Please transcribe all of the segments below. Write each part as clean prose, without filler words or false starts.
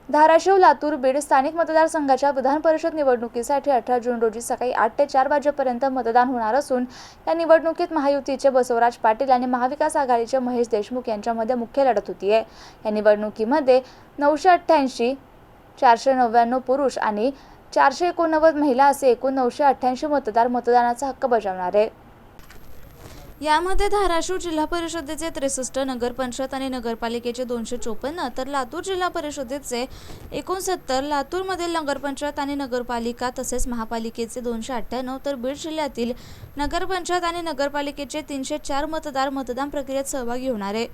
धाराशिव, लातूर, बीड स्थानिक मतदारसंघाच्या विधान परिषद निवडणुकीसाठी 18 जून रोजी सकाळी 8 ते 4 वाजेपर्यंत मतदान होणार असून या निवडणुकीत महायुतीचे बसवराज पाटील आणि महाविकास आघाडीचे महेश देशमुख यांच्यामध्ये मुख्य लढत होतीये। या निवडणुकीमध्ये 988, 499 पुरुष आणि 489 महिला असे एकूण 988 मतदार मतदानाचा हक्क बजावणार आहे। यामध्ये धाराशिव जिल्हा परिषदेचे 63, नगरपंचायत आणि नगरपालिकेचे 254, तर लातूर जिल्हा परिषदेचे 69, लातूरमधील नगरपंचायत आणि नगरपालिका तसेच महापालिकेचे 298, तर बीड जिल्ह्यातील नगरपंचायत आणि नगरपालिकेचे 304 मतदार मतदान प्रक्रियेत सहभागी होणार आहे।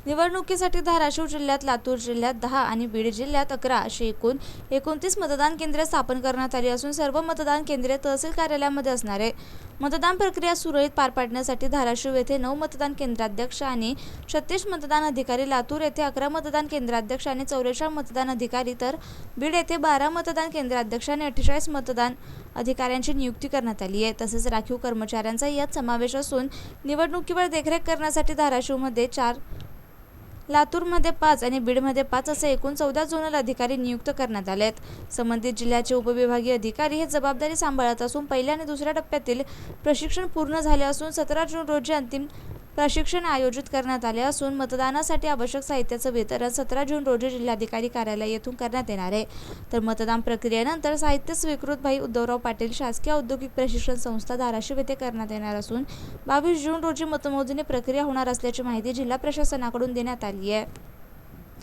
निवडणुकीसाठी धाराशिव जिल्ह्यात, लातूर जिल्ह्यात 10 आणि बीड जिल्ह्यात 11 अशी एकूण 29 मतदान केंद्रे स्थापन करण्यात आली असून सर्व मतदान केंद्रे तहसील कार्यालयामध्ये असणार आहे। मतदान प्रक्रिया सुरळीत पार पाडण्यासाठी धाराशिव येथे 9 मतदान केंद्राध्यक्ष आणि 36 मतदान अधिकारी, लातूर येथे 11 मतदान केंद्राध्यक्ष आणि 44 मतदान अधिकारी, तर बीड येथे 12 मतदान केंद्राध्यक्ष आणि 48 मतदान अधिकाऱ्यांची नियुक्ती करण्यात आली आहे। तसेच राखीव कर्मचाऱ्यांचा यात समावेश असून निवडणुकीवर देखरेख करण्यासाठी धाराशिवमध्ये 4, लातूरमध्ये 5 आणि बीडमध्ये 5 असे एकूण 14 झोनल अधिकारी नियुक्त करण्यात आले आहेत। संबंधित जिल्ह्याचे उपविभागीय अधिकारी हे जबाबदारी सांभाळत असून पहिल्या आणि दुसऱ्या टप्प्यातील प्रशिक्षण पूर्ण झाले असून 17 जून रोजी अंतिम प्रशिक्षण आयोजित करण्यात आले असून मतदानासाठी आवश्यक साहित्याचं वितरण 17 जून रोजी जिल्हाधिकारी कार्यालय येथून करण्यात येणार आहे। तर मतदान प्रक्रियेनंतर साहित्य स्वीकृत भाई उद्धवराव पाटील शासकीय औद्योगिक प्रशिक्षण संस्था धाराशिव येथे करण्यात येणार असून 22 जून रोजी मतमोजणी प्रक्रिया होणार असल्याची माहिती जिल्हा प्रशासनाकडून देण्यात आली आहे।